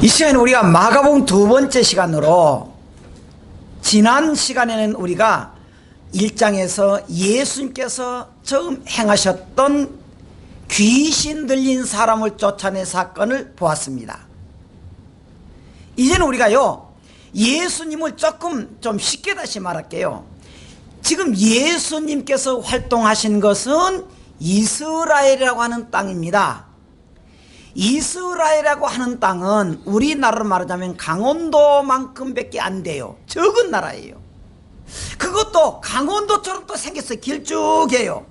이 시간에 우리가 마가복음 두 번째 시간으로, 지난 시간에는 우리가 1장에서 예수님께서 처음 행하셨던 귀신 들린 사람을 쫓아낸 사건을 보았습니다. 이제는 우리가요, 예수님을 조금 좀 쉽게 다시 말할게요. 지금 예수님께서 활동하신 것은 이스라엘이라고 하는 땅입니다. 이스라엘이라고 하는 땅은 우리나라로 말하자면 강원도만큼 밖에 안 돼요. 적은 나라예요. 그것도 강원도처럼 또 생겼어요. 길쭉해요.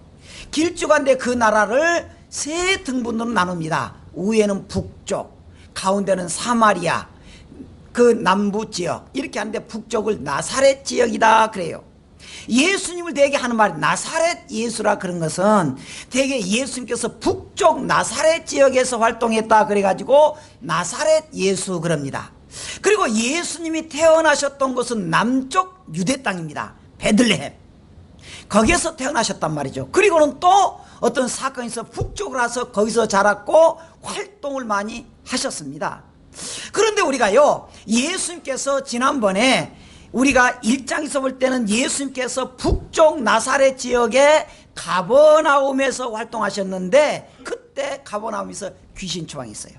길쭉한데 그 나라를 세 등분으로 나눕니다. 위에는 북쪽, 가운데는 사마리아, 그 남부 지역, 이렇게 하는데 북쪽을 나사렛 지역이다 그래요. 예수님을 대개 하는 말이 나사렛 예수라 그런 것은 대개 예수님께서 북쪽 나사렛 지역에서 활동했다 그래가지고 나사렛 예수 그럽니다. 그리고 예수님이 태어나셨던 곳은 남쪽 유대 땅입니다. 베들레헴, 거기에서 태어나셨단 말이죠. 그리고는 또 어떤 사건이 있어 북쪽으로 와서 거기서 자랐고 활동을 많이 하셨습니다. 그런데 우리가요, 예수님께서 지난번에 우리가 1장에서 볼 때는 예수님께서 북쪽 나사렛 지역의 가버나움에서 활동하셨는데, 그때 가버나움에서 귀신 추방이 있어요.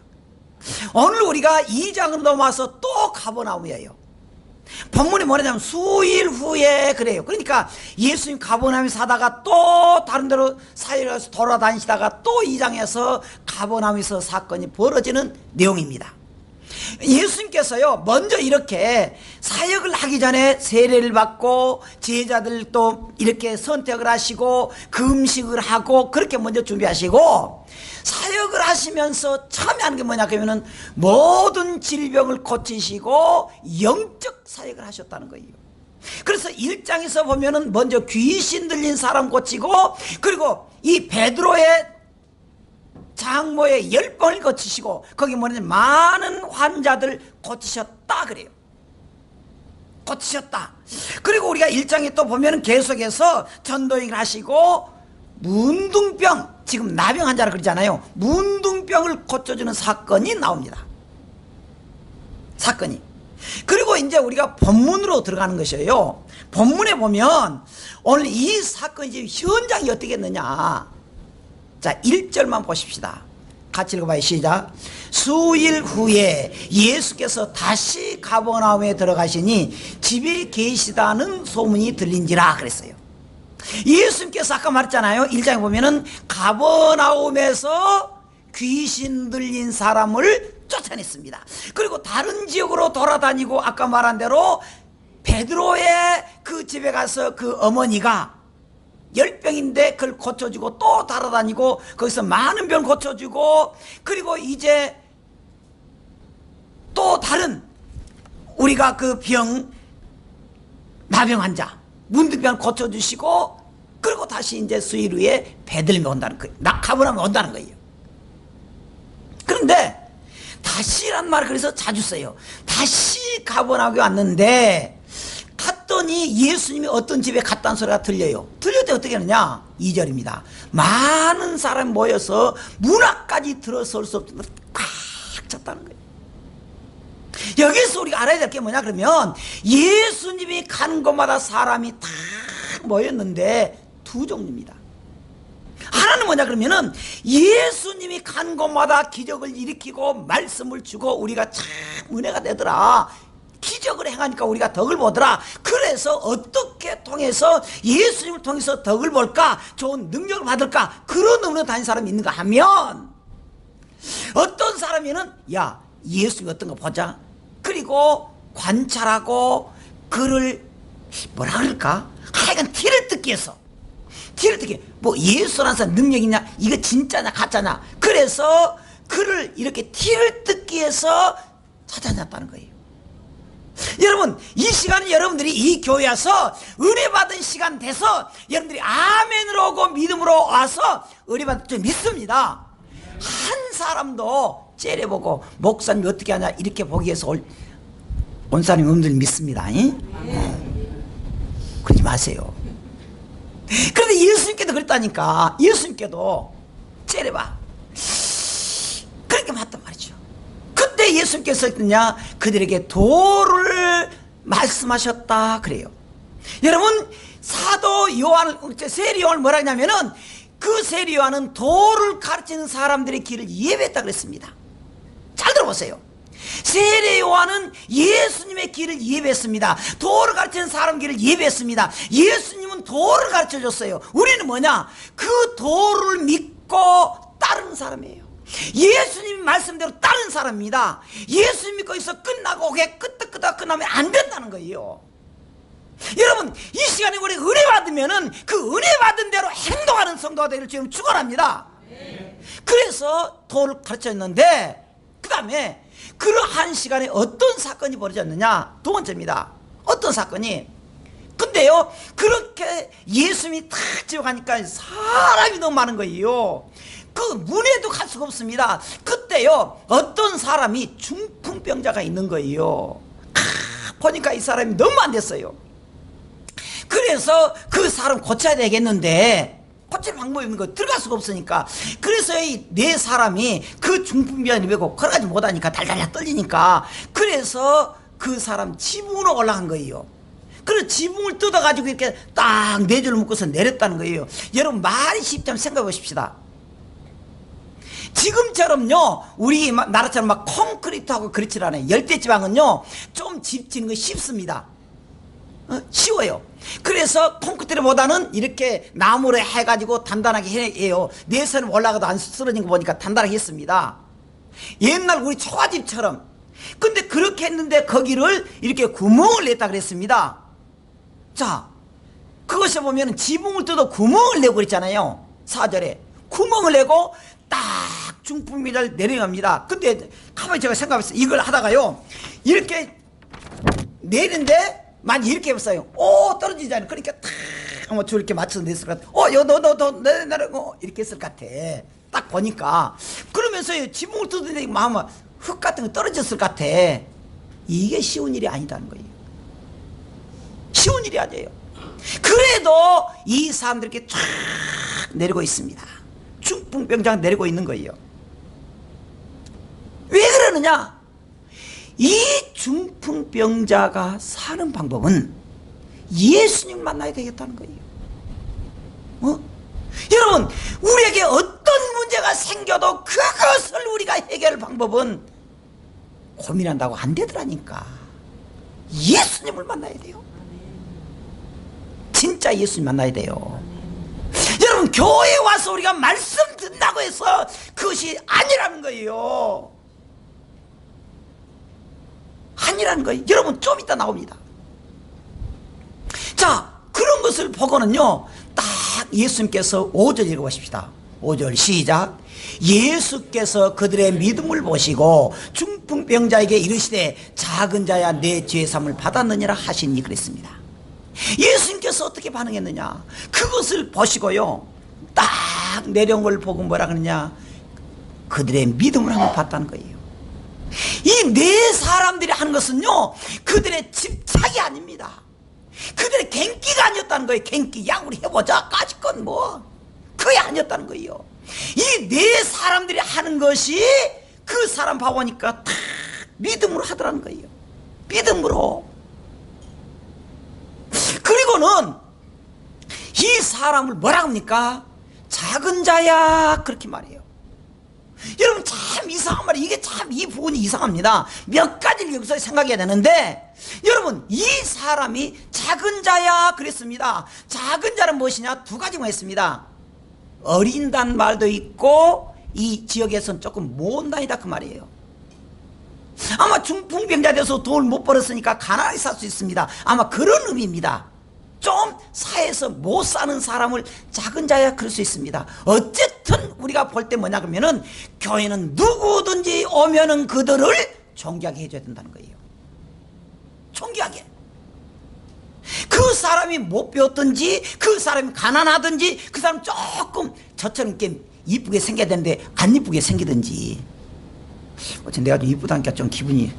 오늘 우리가 2장으로 넘어와서 또 가버나움이에요. 본문이 뭐냐면 수일 후에 그래요. 그러니까 예수님 가버나움에서 사다가 또 다른 데로 사이에서 돌아다니시다가 또 2장에서 가버나움에서 사건이 벌어지는 내용입니다. 예수님께서요, 먼저 이렇게 사역을 하기 전에 세례를 받고 제자들도 이렇게 선택을 하시고 금식을 하고 그렇게 먼저 준비하시고, 사역을 하시면서 처음에 하는 게 뭐냐 그러면은 모든 질병을 고치시고 영적 사역을 하셨다는 거예요. 그래서 1장에서 보면은 먼저 귀신 들린 사람 고치고, 그리고 이 베드로의 장모의 10번을 거치시고, 거기 뭐냐면 많은 환자들 고치셨다 그래요. 고치셨다. 그리고 우리가 1장에 또 보면은 계속해서 전도행을 하시고 문둥병, 지금 나병 환자라 그러잖아요. 문둥병을 고쳐주는 사건이 나옵니다. 사건이. 그리고 이제 우리가 본문으로 들어가는 것이에요. 본문에 보면 오늘 이 사건이 지금 현장이 어떻게 했느냐. 자, 1절만 보십시다. 같이 읽어봐요. 시작. 수일 후에 예수께서 다시 가버나움에 들어가시니 집에 계시다는 소문이 들린지라 그랬어요. 예수님께서 아까 말했잖아요. 1장에 보면은 가버나움에서 귀신 들린 사람을 쫓아냈습니다. 그리고 다른 지역으로 돌아다니고 아까 말한 대로 베드로의 그 집에 가서 그 어머니가 열병인데 그걸 고쳐주고 또 돌아다니고 거기서 많은 병 고쳐주고, 그리고 이제 또 다른 우리가 그 병, 나병 환자 문둥병 고쳐주시고, 그리고 다시 이제 수일 후에 베들레헴에 온다는 거예요. 가버나움에 온다는 거예요. 그런데 다시란 말을 그래서 자주 써요. 다시 가버나움에 왔는데, 갔더니 예수님이 어떤 집에 갔다는 소리가 들려요. 들릴 때 어떻게 하느냐. 2절입니다. 많은 사람이 모여서 문 앞까지 들어설 수 없도록 꽉 찼다는 거예요. 여기서 우리가 알아야 될 게 뭐냐 그러면, 예수님이 가는 곳마다 사람이 다 모였는데 두 종류입니다. 하나는 뭐냐 그러면은 예수님이 간 곳마다 기적을 일으키고 말씀을 주고 우리가 참 은혜가 되더라, 기적을 행하니까 우리가 덕을 보더라, 그래서 어떻게 통해서 예수님을 통해서 덕을 볼까, 좋은 능력을 받을까, 그런 의미로 다니는 사람이 있는가 하면, 어떤 사람이는 야, 예수님이 어떤 거 보자, 그리고 관찰하고 그를 뭐라 그럴까, 하여간 티를 뜯기 위해서, 티를 뜯기, 뭐 예수라는 사람 능력 있냐, 이거 진짜냐 가짜냐, 그래서 그를 이렇게 티를 뜯기 위해서 찾아냈다는 거예요. 여러분, 이 시간은 여러분들이 이 교회 와서 은혜 받은 시간 돼서 여러분들이 아멘으로 오고 믿음으로 와서 은혜 받은 줄 믿습니다. 한 사람도 째려보고 목사님이 어떻게 하냐 이렇게 보기 위해서 온 사람이 없는 줄 믿습니다. 그러지 마세요. 그런데 예수님께도 그랬다니까. 예수님께도 째려봐. 그렇게 맞단 말이죠. 그때 왜 예수님께서 했느냐? 그들에게 도를 말씀하셨다 그래요. 여러분, 사도 요한, 세리 요한을 뭐라 하냐면은 그 세리 요한은 도를 가르치는 사람들의 길을 예배했다 그랬습니다. 잘 들어보세요. 세례 요한은 예수님의 길을 예배했습니다. 도를 가르치는 사람 길을 예배했습니다. 예수님은 도를 가르쳐줬어요. 우리는 뭐냐? 그 도를 믿고 따르는 사람이에요. 예수님 말씀대로 따르는 사람입니다. 예수님 믿고 있어 끝나고 끄떡끄떡 끝나면 안 된다는 거예요. 여러분, 이 시간에 우리 은혜 받으면은 그 은혜 받은 대로 행동하는 성도가 되길 주님 축원합니다. 그래서 도를 가르쳤는데, 그 다음에 그러한 시간에 어떤 사건이 벌어졌느냐? 두 번째입니다. 어떤 사건이? 근데요, 그렇게 예수님이 탁 지어가니까 사람이 너무 많은 거예요. 그 문에도 갈 수가 없습니다. 그때요, 어떤 사람이 중풍병자가 있는 거예요. 보니까 이 사람이 너무 안 됐어요. 그래서 그 사람 고쳐야 되겠는데 고칠 방법이 없는 거, 들어갈 수가 없으니까. 그래서 이 네 사람이 그 중풍병자를 메고 걸어가지 못하니까 달달달 떨리니까, 그래서 그 사람 지붕으로 올라간 거예요. 그래서 지붕을 뜯어가지고 이렇게 딱 네 줄을 묶어서 내렸다는 거예요. 여러분, 말이 쉽지 않으면 생각해 보십시다. 지금처럼요, 우리 나라처럼 막 콘크리트하고 그렇지 않아요. 열대지방은요, 좀 집 짓는 거 쉽습니다. 쉬워요. 그래서 콘크리트보다는 이렇게 나무로 해가지고 단단하게 해요. 네 사람 올라가도 안 쓰러진 거 보니까 단단하게 했습니다. 옛날 우리 초가집처럼. 근데 그렇게 했는데 거기를 이렇게 구멍을 냈다 그랬습니다. 자, 그것에 보면 지붕을 뜯어 구멍을 내고 그랬잖아요. 4절에 구멍을 내고 딱 중풍병자를 내려갑니다. 근데 가만히 제가 생각했어요. 이걸 하다가요, 이렇게 내리는데 만 이렇게 해봤어요. 떨어지잖아요. 그러니까 탁 한번 줄 이렇게 맞춰서 냈을 것 같아. 너 내려고 이렇게 했을 것 같아. 딱 보니까. 그러면서 지붕을 뜯는데 마음 흙 같은 거 떨어졌을 것 같아. 이게 쉬운 일이 아니다는 거예요. 쉬운 일이 아니에요. 그래도 이 사람들이 쫙 내리고 있습니다. 중풍병자가 내리고 있는 거예요. 왜 그러느냐? 이 중풍병자가 사는 방법은 예수님 만나야 되겠다는 거예요. 여러분, 우리에게 어떤 문제가 생겨도 그것을 우리가 해결할 방법은 고민한다고 안 되더라니까. 예수님을 만나야 돼요. 진짜 예수님 만나야 돼요. 여러분, 교회에 와서 우리가 말씀 듣는다고 해서 그것이 아니라는 거예요. 아니라는 거예요. 여러분, 좀 이따 나옵니다. 자, 그런 것을 보고는요, 딱 예수님께서 5절 읽어보십시다. 5절 시작. 예수께서 그들의 믿음을 보시고 중풍병자에게 이르시되 작은 자야 내 죄사함을 받았느니라 하시니 그랬습니다. 예수님께서 어떻게 반응했느냐? 그것을 보시고요, 딱 내려온 걸 보고 뭐라 그러냐? 그들의 믿음을 한번 봤다는 거예요. 이 네 사람들이 하는 것은요, 그들의 집착이 아닙니다. 그들의 갱기가 아니었다는 거예요. 갱기. 야, 우리 해보자. 까짓건 뭐. 그게 아니었다는 거예요. 이 네 사람들이 하는 것이 그 사람 봐보니까 다 믿음으로 하더라는 거예요. 믿음으로. 그리고는 이 사람을 뭐라 합니까? 작은 자야. 그렇게 말해요. 여러분, 참 이상한 말이에요. 이게 참 이 부분이 이상합니다. 몇 가지를 여기서 생각해야 되는데, 여러분, 이 사람이 작은 자야 그랬습니다. 작은 자는 무엇이냐? 두 가지만 했습니다. 어린다는 말도 있고, 이 지역에서는 조금 못난이다 그 말이에요. 아마 중풍병자 돼서 돈을 못 벌었으니까 가난하게 살 수 있습니다. 아마 그런 의미입니다. 좀 사회에서 못 사는 사람을 작은 자야 그럴 수 있습니다. 어쨌든 우리가 볼 때 뭐냐 그러면은, 교회는 누구든지 오면은 그들을 존귀하게 해줘야 된다는 거예요. 존귀하게. 그 사람이 못 배웠든지, 그 사람이 가난하든지, 그 사람 조금 저처럼 이렇게 이쁘게 생겨야 되는데 안 이쁘게 생기든지. 어쨌든 내가 좀 이쁘다니까 좀 기분이.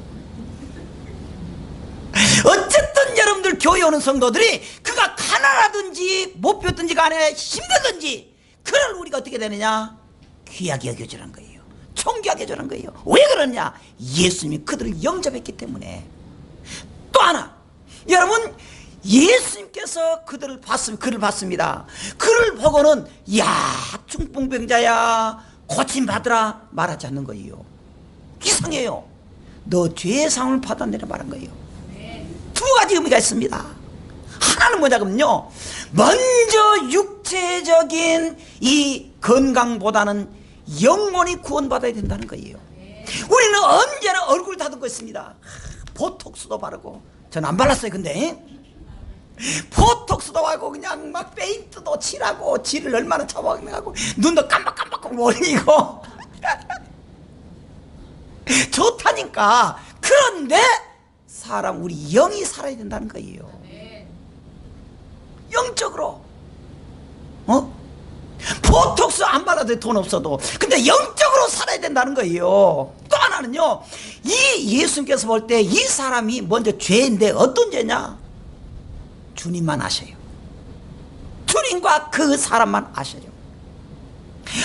어쨌든 여러분들 교회 오는 성도들이 그가 가난하든지 못 배웠든지 간에 힘들든지, 그를 우리가 어떻게 되느냐? 귀하게 여겨주는 거예요. 존귀하게 해주는 거예요. 왜 그러냐? 예수님이 그들을 영접했기 때문에. 또 하나, 여러분, 예수님께서 그를 봤습니다. 그를 보고는 야, 중풍병자야, 고침받으라 말하지 않는 거예요. 이상해요. 너 죄의 상을 받아내라 말한 거예요. 두 가지 의미가 있습니다. 하나는 뭐냐면요, 먼저 육체적인 이 건강보다는 영혼이 구원받아야 된다는 거예요. 우리는 언제나 얼굴 다듬고 있습니다. 보톡스도 바르고, 저는 안 발랐어요. 근데 보톡스도 하고 그냥 막 페인트도 칠하고, 지를 얼마나 처박아가고, 눈도 깜빡깜빡 올리고 좋다니까. 그런데 사람, 우리 영이 살아야 된다는 거예요. 영적으로. 보톡스 안 받아도 돈 없어도, 근데 영적으로 살아야 된다는 거예요. 또 하나는요, 이 예수님께서 볼 때 이 사람이 먼저 죄인데, 어떤 죄냐? 주님만 아셔요. 주님과 그 사람만 아셔요.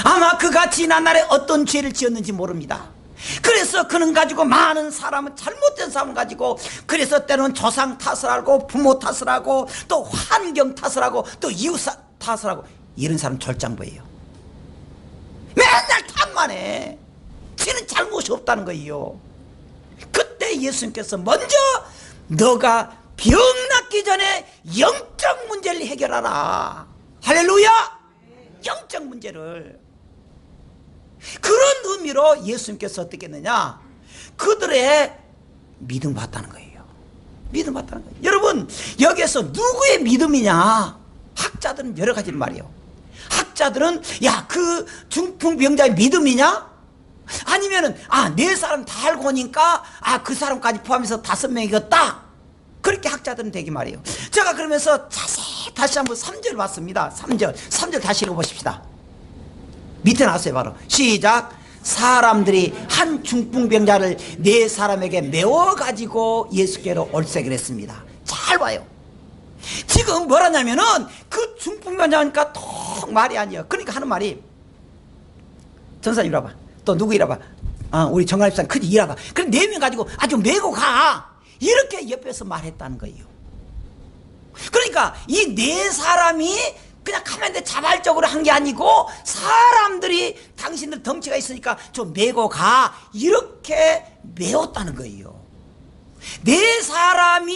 아마 그가 지난날에 어떤 죄를 지었는지 모릅니다. 그래서 그는 가지고, 많은 사람은 잘못된 사람을 가지고, 그래서 때로는 조상 탓을 하고, 부모 탓을 하고, 또 환경 탓을 하고, 또 이웃 탓을 하고, 이런 사람 절장부예요. 맨날 탓만 해. 지는 잘못이 없다는 거예요. 그때 예수님께서 먼저 너가 병 낫기 전에 영적 문제를 해결하라. 할렐루야. 영적 문제를. 그런 의미로 예수님께서 어떻게 했느냐, 그들의 믿음 받다는 거예요. 믿음 받다는 거예요. 여러분, 여기에서 누구의 믿음이냐? 학자들은 여러 가지 말이에요. 학자들은 야, 그 중풍병자의 믿음이냐? 아니면은 네 사람 다 알고 오니까 그 사람까지 포함해서 5명이겠다. 그렇게 학자들은 되게 말이에요. 제가 그러면서 자세히 다시 한번 3절 봤습니다. 3절 다시 읽어보십시다. 밑에 나왔어요. 바로 시작. 사람들이 한 중풍병자를 4사람에게 메워가지고 예수께로 올세기를 했습니다. 잘 봐요. 지금 뭐라냐면은 그 중풍병자니까 통 말이 아니에요. 그러니까 하는 말이, 전사님 이리 와봐, 또 누구 이리 와봐, 우리 정관입사님 크지 이리 와봐. 그럼 4명 가지고 아주 메고 가, 이렇게 옆에서 말했다는 거예요. 그러니까 이 4사람이 그냥 가만히 자발적으로 한 게 아니고, 사람들이 당신들 덩치가 있으니까 좀 메고 가, 이렇게 메웠다는 거예요. 4사람이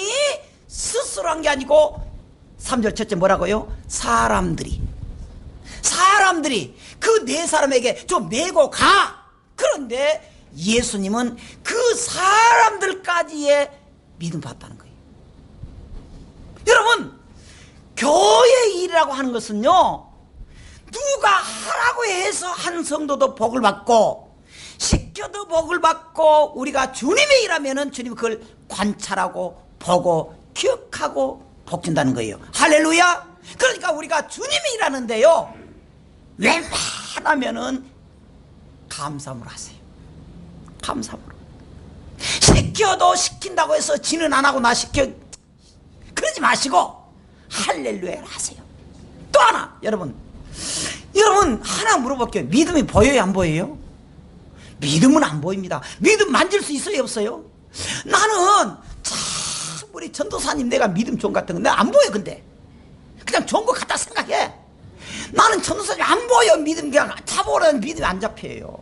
스스로 한 게 아니고, 3절 첫째 뭐라고요? 사람들이 그 4사람에게 좀 메고 가. 그런데 예수님은 그 사람들까지의 믿음 받다는 거예요. 여러분, 교회 일이라고 하는 것은요, 누가 하라고 해서 한 성도도 복을 받고, 시켜도 복을 받고, 우리가 주님의 일하면은 주님 그걸 관찰하고 보고 기억하고 복 준다는 거예요. 할렐루야. 그러니까 우리가 주님의 일하는데요, 웬만하면은 감사함으로 하세요. 감사함으로. 시켜도 시킨다고 해서 지는 안 하고 나 시켜, 그러지 마시고 할렐루야를 하세요. 또 하나, 여러분 하나 물어볼게요. 믿음이 보여요, 안 보여요? 믿음은 안 보입니다. 믿음 만질 수 있어요, 없어요? 나는 참, 우리 전도사님 내가 믿음 좋은 것 같은 거 내가 안 보여. 근데 그냥 좋은 것 같다 생각해. 나는 전도사님 안 보여. 믿음, 그냥 잡으라는 믿음이 안 잡혀요.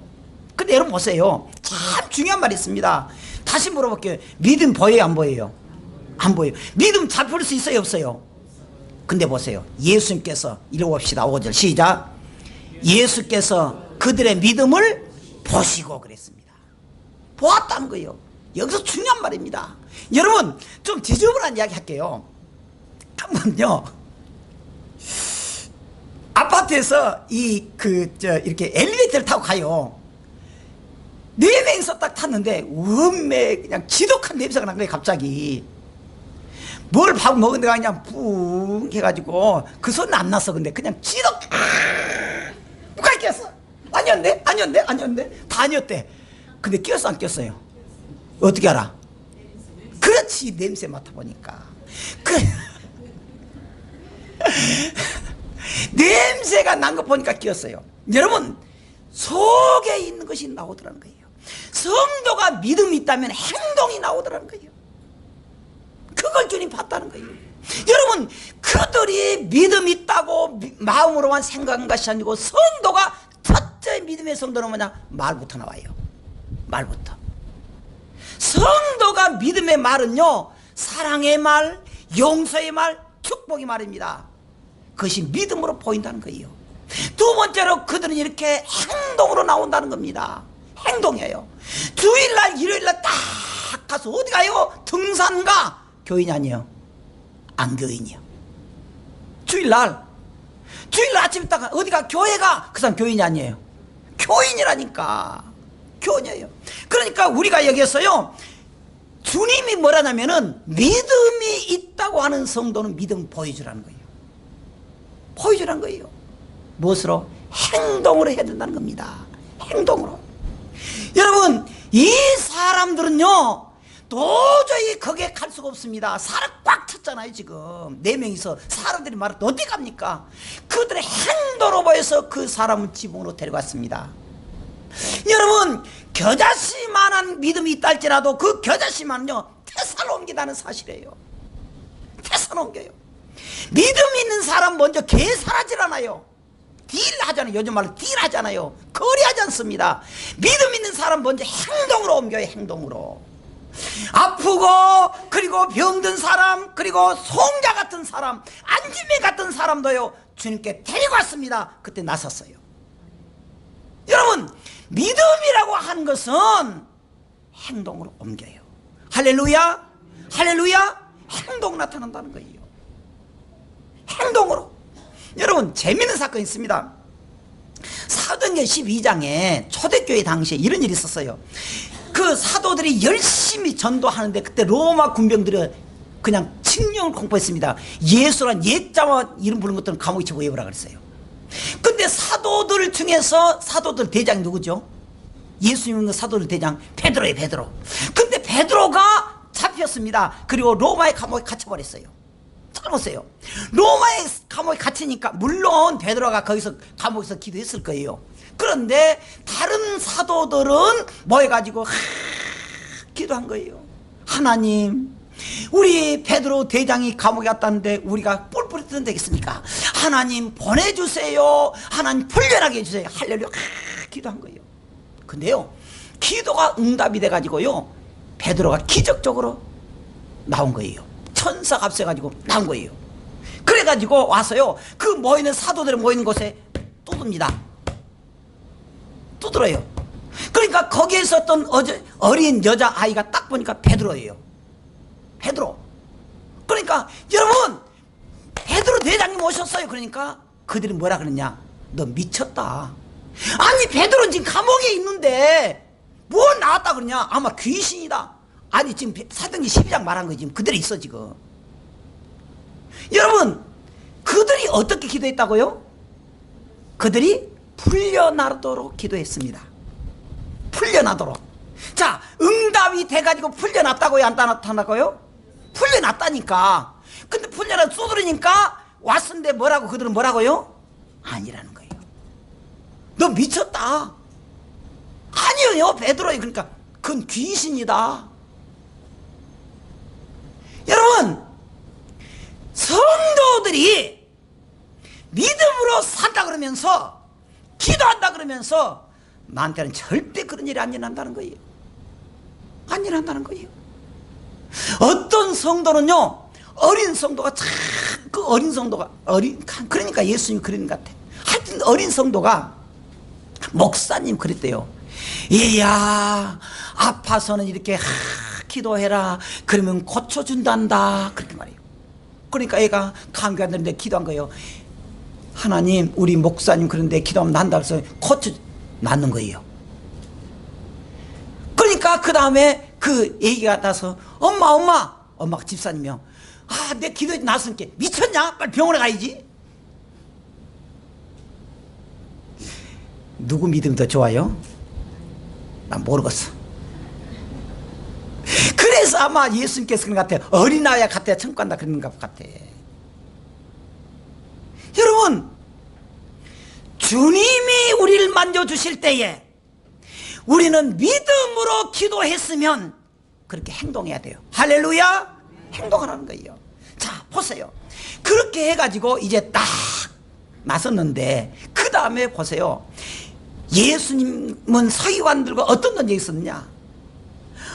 근데 여러분 보세요, 참 중요한 말이 있습니다. 다시 물어볼게요. 믿음 보여요, 안 보여요? 안 보여요. 믿음 잡힐 수 있어요, 없어요? 근데 보세요, 예수님께서, 읽어봅시다. 5절 시작. 예수께서 그들의 믿음을 보시고 그랬습니다. 보았다는 거예요. 여기서 중요한 말입니다. 여러분, 좀 지저분한 이야기 할게요. 한번요, 아파트에서 이렇게 엘리베이터를 타고 가요. 4명이서 딱 탔는데 음메 그냥 지독한 냄새가 난 거예요. 갑자기 뭘 밥 먹은 데가 그냥 뿡 해가지고, 그 소리는 안 났어. 근데 그냥 누가 꼈어? 아니었네? 다 아니었대. 근데 꼈어, 안 꼈어요? 어떻게 알아? 그렇지, 냄새 맡아보니까. 냄새가 난 거 보니까 끼었어요. 여러분, 속에 있는 것이 나오더라는 거예요. 성도가 믿음이 있다면 행동이 나오더라는 거예요. 그걸 주님 봤다는 거예요. 여러분, 그들이 믿음이 있다고 마음으로만 생각한 것이 아니고, 성도가 첫째 믿음의 성도는 뭐냐? 말부터 나와요. 말부터. 성도가 믿음의 말은요, 사랑의 말, 용서의 말, 축복의 말입니다. 그것이 믿음으로 보인다는 거예요. 두 번째로 그들은 이렇게 행동으로 나온다는 겁니다. 행동이에요. 주일날 일요일날 딱 가서 어디 가요? 등산가. 교인이 아니에요. 안 교인이요. 주일날 아침에 딱 어디가? 교회가. 그 사람 교인이 아니에요. 교인이라니까. 교인이에요. 그러니까 우리가 여기에서요, 주님이 뭐라냐면은 믿음이 있다고 하는 성도는 믿음 보여주라는 거예요. 보여주라는 거예요. 무엇으로? 행동으로 해야 된다는 겁니다. 행동으로. 여러분, 이 사람들은요, 도저히 거기에 갈 수가 없습니다. 사람 꽉 찼잖아요. 지금 4명이서 사람들이 말을 어디 갑니까? 그들의 행동으로 보여서 그 사람을 지붕으로 데려갔습니다. 여러분, 겨자씨만한 믿음이 있다 할지라도 그 겨자씨만은요, 태산을 옮긴다는 사실이에요. 태산을 옮겨요. 믿음 있는 사람 먼저 계산하질 않아요. 딜 하잖아요. 요즘 말로 딜 하잖아요. 거래하지 않습니다. 믿음 있는 사람 먼저 행동으로 옮겨요. 행동으로. 아프고, 그리고 병든 사람, 그리고 송자 같은 사람, 안지매 같은 사람도요, 주님께 데리고 왔습니다. 그때 나섰어요. 여러분, 믿음이라고 하는 것은 행동으로 옮겨요. 할렐루야, 할렐루야. 행동 나타난다는 거예요. 행동으로. 여러분, 재미있는 사건이 있습니다. 사도행전 12장에 초대교회 당시에 이런 일이 있었어요. 그 사도들이 열심히 전도하는데, 그때 로마 군병들이 그냥 칙령을 공포했습니다. 예수란 옛자와 이름 부르는 것들은 감옥에 집어 외우라 그랬어요. 근데 사도들 중에서 사도들 대장이 누구죠? 예수 믿는 사도들 대장 베드로예요. 베드로. 근데 베드로가 잡혔습니다. 그리고 로마의 감옥에 갇혀버렸어요. 잘못해요. 로마의 감옥에 갇히니까 물론 베드로가 거기서 감옥에서 기도했을 거예요. 그런데 다른 사도들은 뭐 해가지고 기도한 거예요. 하나님, 우리 베드로 대장이 감옥에 갔다는데 우리가 뿔뿔이 뜯으면 되겠습니까? 하나님 보내주세요. 하나님 풀려나게 해주세요. 할렐루야. 기도한 거예요. 근데요, 기도가 응답이 돼가지고요, 베드로가 기적적으로 나온 거예요. 천사가 앞서가지고 나온 거예요. 그래가지고 와서요, 그 모이는 사도들이 모이는 곳에 뚫습니다. 두드려요. 그러니까 거기에 있었던 어린 여자아이가 딱 보니까 베드로예요. 베드로. 그러니까 여러분, 베드로 대장님 오셨어요. 그러니까 그들이 뭐라 그러냐? 너 미쳤다. 아니, 베드로는 지금 감옥에 있는데 뭘 나왔다 그러냐? 아마 귀신이다. 아니, 지금 사도행전 12장 말한 거 지금 그대로 있어 지금. 여러분, 그들이 어떻게 기도했다고요? 그들이 풀려나도록 기도했습니다. 풀려나도록. 자, 응답이 돼가지고 풀려났다고요? 안 나타났고요? 풀려났다니까. 근데 풀려나 쏘들으니까 왔는데 뭐라고, 그들은 뭐라고요? 아니라는 거예요. 너 미쳤다. 아니에요, 베드로요. 그러니까 그건 귀신이다. 여러분, 성도들이 믿음으로 산다 그러면서, 기도한다 그러면서 나한테는 절대 그런 일이 안 일어난다는 거예요. 안 일어난다는 거예요. 어떤 성도는요, 어린 성도가 참, 그 어린 성도가 그러니까 예수님이 그러는 것 같아. 하여튼 어린 성도가 목사님 그랬대요. 얘야, 아파서는 이렇게 기도해라. 그러면 고쳐준단다. 그렇게 말해요. 그러니까 얘가 감기 안 되는데 기도한 거예요. 하나님, 우리 목사님 그런데 기도하면 난다. 그래서 고쳐 낫는 거예요. 그러니까 그 다음에 그 얘기가 나서 엄마가 집사님이요. 아, 내 기도에 나왔으니까 미쳤냐? 빨리 병원에 가야지. 누구 믿음이 더 좋아요? 난 모르겠어. 그래서 아마 예수님께서 그런 것 같아요. 어린아이와 같아야 천국 간다 그런 것 같아. 여러분, 주님이 우리를 만져주실 때에 우리는 믿음으로 기도했으면 그렇게 행동해야 돼요. 할렐루야. 행동하라는 거예요. 자, 보세요. 그렇게 해가지고 이제 딱 나섰는데 그 다음에 보세요. 예수님은 서기관들과 어떤 전쟁이 있었느냐.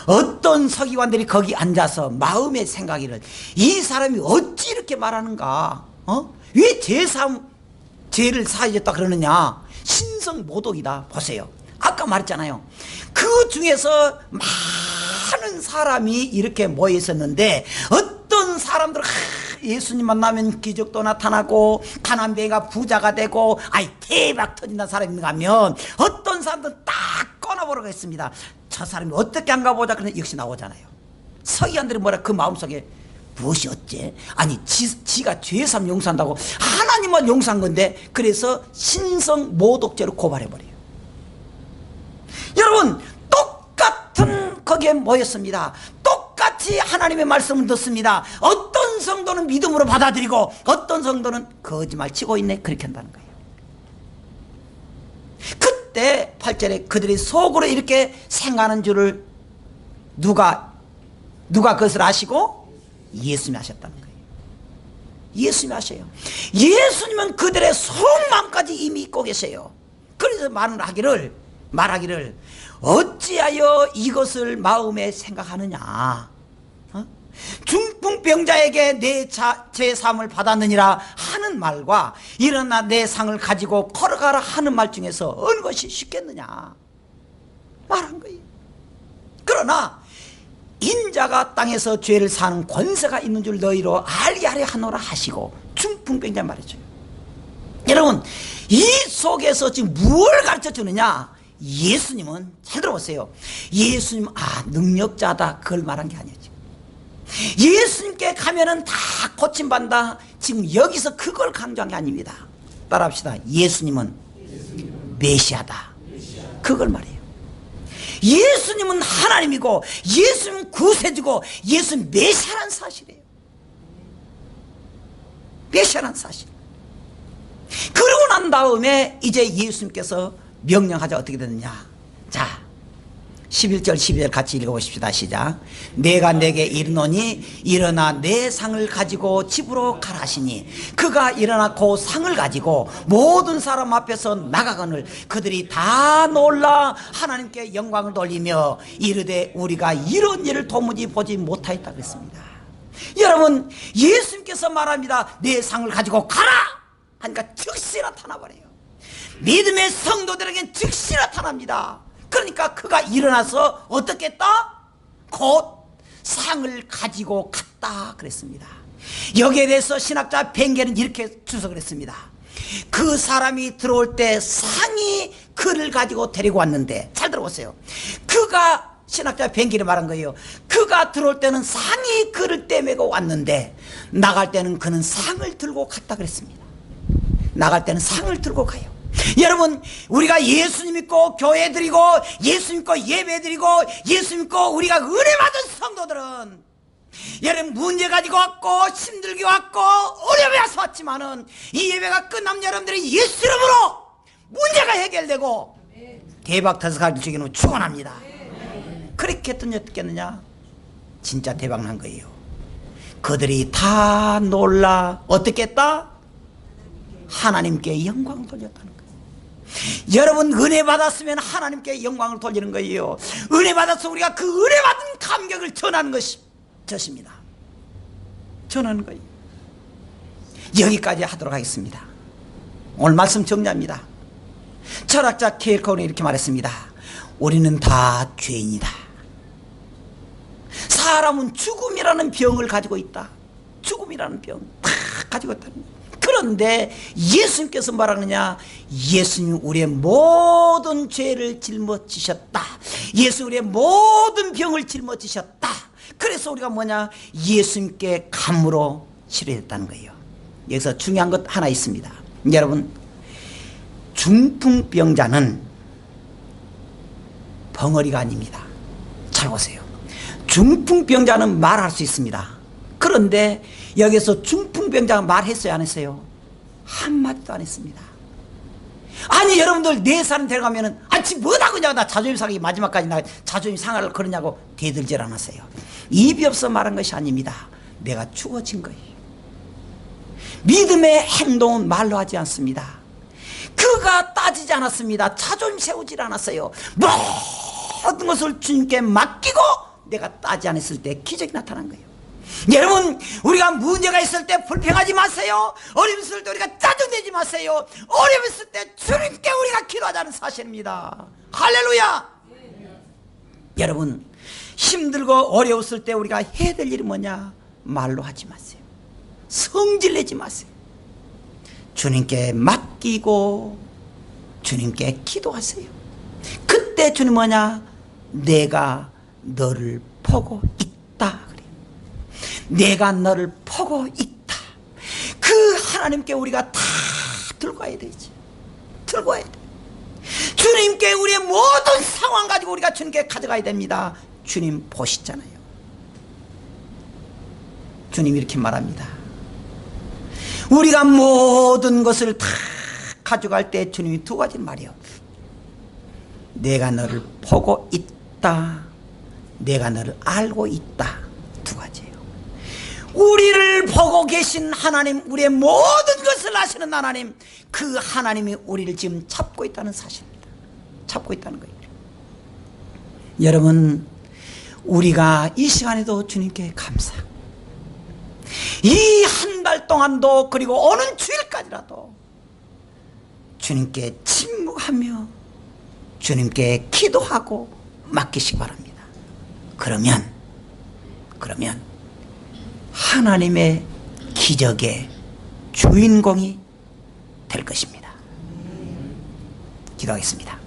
어떤 서기관들이 거기 앉아서 마음에 생각이를, 이 사람이 어찌 이렇게 말하는가, 왜 죄를 사하였다 그러느냐. 신성모독이다. 보세요. 아까 말했잖아요. 그 중에서 많은 사람이 이렇게 모여 있었는데 어떤 사람들은 예수님 만나면 기적도 나타나고 가난뱅이가 부자가 되고 대박 터진다는 사람이 있는가 하면 어떤 사람들은 딱 꺼내보라고 했습니다. 저 사람이 어떻게 한가 보자. 그러면 역시 나오잖아요. 서기관들이 뭐라 그 마음속에 무엇이 어째? 아니 지가 죄삼 용서한다고 하나님만 용서한 건데, 그래서 신성 모독죄로 고발해버려요. 여러분, 똑같은 거기에 모였습니다. 똑같이 하나님의 말씀을 듣습니다. 어떤 성도는 믿음으로 받아들이고 어떤 성도는 거짓말 치고 있네, 그렇게 한다는 거예요. 그때 8절에 그들이 속으로 이렇게 생각하는 줄을 누가 그것을 아시고? 예수님이 하셨다는 거예요. 예수님이 하셔요. 예수님은 그들의 속마음까지 이미 잊고 계세요. 그래서 말하기를 어찌하여 이것을 마음에 생각하느냐. 중풍병자에게 내 죄사함을 받았느니라 하는 말과 일어나 내 상을 가지고 걸어가라 하는 말 중에서 어느 것이 쉽겠느냐 말한 거예요. 그러나 인자가 땅에서 죄를 사는 권세가 있는 줄 너희로 알게 하려 하노라 하시고 중풍병자 말해줘요. 여러분, 이 속에서 지금 뭘 가르쳐 주느냐. 예수님은, 잘 들어보세요. 예수님 능력자다, 그걸 말한 게 아니죠. 예수님께 가면은 다 고침받는다, 지금 여기서 그걸 강조한 게 아닙니다. 따라합시다. 예수님은 메시아다, 그걸 말해요. 예수님은 하나님이고 예수님은 구세주고 예수는 메시아란 사실이에요. 메시아란 사실. 그러고 난 다음에 이제 예수님께서 명령하자. 어떻게 되느냐. 자, 11절 12절 같이 읽어보십시다. 시작. 내가 내게 이르노니 일어나 내 상을 가지고 집으로 가라 하시니 그가 일어나 그 상을 가지고 모든 사람 앞에서 나가거늘 그들이 다 놀라 하나님께 영광을 돌리며 이르되 우리가 이런 일을 도무지 보지 못하였다 그랬습니다. 여러분, 예수님께서 말합니다. 내 상을 가지고 가라 하니까 즉시 나타나버려요. 믿음의 성도들에겐 즉시 나타납니다. 그러니까 그가 일어나서 어떻게 했다? 곧 상을 가지고 갔다 그랬습니다. 여기에 대해서 신학자 벵겔은 이렇게 주석을 했습니다. 그 사람이 들어올 때 상이 그를 가지고 데리고 왔는데, 잘 들어보세요. 그가, 신학자 벵겔이 말한 거예요. 그가 들어올 때는 상이 그를 떼매고 왔는데 나갈 때는 그는 상을 들고 갔다 그랬습니다. 나갈 때는 상을 들고 가요. 여러분, 우리가 예수 믿고 교회 드리고 예수 믿고 예배 드리고 예수 믿고 우리가 은혜 받은 성도들은 여러분 문제 가지고 왔고 힘들게 왔고 어려움에 와서 왔지만은 이 예배가 끝나면 여러분들이 예수 이름으로 문제가 해결되고 대박 터져갈 적에는 축원합니다. 그렇게 했더니 어떻겠느냐? 진짜 대박 난 거예요. 그들이 다 놀라 어떻게 했다? 하나님께 영광을 돌렸다는 거예요. 여러분, 은혜 받았으면 하나님께 영광을 돌리는 거예요. 은혜 받아서 우리가 그 은혜 받은 감격을 전하는 것이 저십니다. 전하는 거예요. 여기까지 하도록 하겠습니다. 오늘 말씀 정리합니다. 철학자 케일콘이 이렇게 말했습니다. 우리는 다 죄인이다. 사람은 죽음이라는 병을 가지고 있다. 죽음이라는 병 다 가지고 있다는 거예요. 그런데 예수님께서 뭐라느냐? 예수님 우리의 모든 죄를 짊어지셨다. 예수 우리의 모든 병을 짊어지셨다. 그래서 우리가 뭐냐? 예수님께 감으로 치료했다는 거예요. 여기서 중요한 것 하나 있습니다. 여러분, 중풍병자는 벙어리가 아닙니다. 잘 보세요. 중풍병자는 말할 수 있습니다. 그런데 여기서 중풍병자가 말했어요, 안 했어요? 한마디도 안 했습니다. 아니 여러분들 내 사람 데려가면은 지금 뭐다 그냥 나 자존심 상하기 마지막까지 나 자존심 상하를 그러냐고 대들질 않았어요. 입이 없어 말한 것이 아닙니다. 내가 죽어진 거예요. 믿음의 행동은 말로 하지 않습니다. 그가 따지지 않았습니다. 자존심 세우질 않았어요. 모든 것을 주님께 맡기고 내가 따지 않았을 때 기적이 나타난 거예요. 여러분 우리가 문제가 있을 때 불평하지 마세요. 어려움 있을 때 우리가 짜증내지 마세요. 어려움 있을 때 주님께 우리가 기도하자는 사실입니다. 할렐루야. 여러분 힘들고 어려웠을 때 우리가 해야 될 일이 뭐냐? 말로 하지 마세요. 성질내지 마세요. 주님께 맡기고 주님께 기도하세요. 그때 주님 뭐냐? 내가 너를 보고 있다 그래요. 내가 너를 보고 있다. 그 하나님께 우리가 다 들고 가야 되지. 들고 가야 돼. 주님께 우리의 모든 상황 가지고 우리가 주님께 가져가야 됩니다. 주님 보시잖아요. 주님 이렇게 말합니다. 우리가 모든 것을 다 가져갈 때 주님이 두 가지 말이요. 내가 너를 보고 있다. 내가 너를 알고 있다. 두 가지예요. 우리를 보고 계신 하나님, 우리의 모든 것을 아시는 하나님, 그 하나님이 우리를 지금 잡고 있다는 사실입니다. 잡고 있다는 거예요. 여러분 우리가 이 시간에도 주님께 감사. 이 한 달 동안도 그리고 오는 주일까지라도 주님께 침묵하며 주님께 기도하고 맡기시기 바랍니다. 그러면 하나님의 기적의 주인공이 될 것입니다. 기도하겠습니다.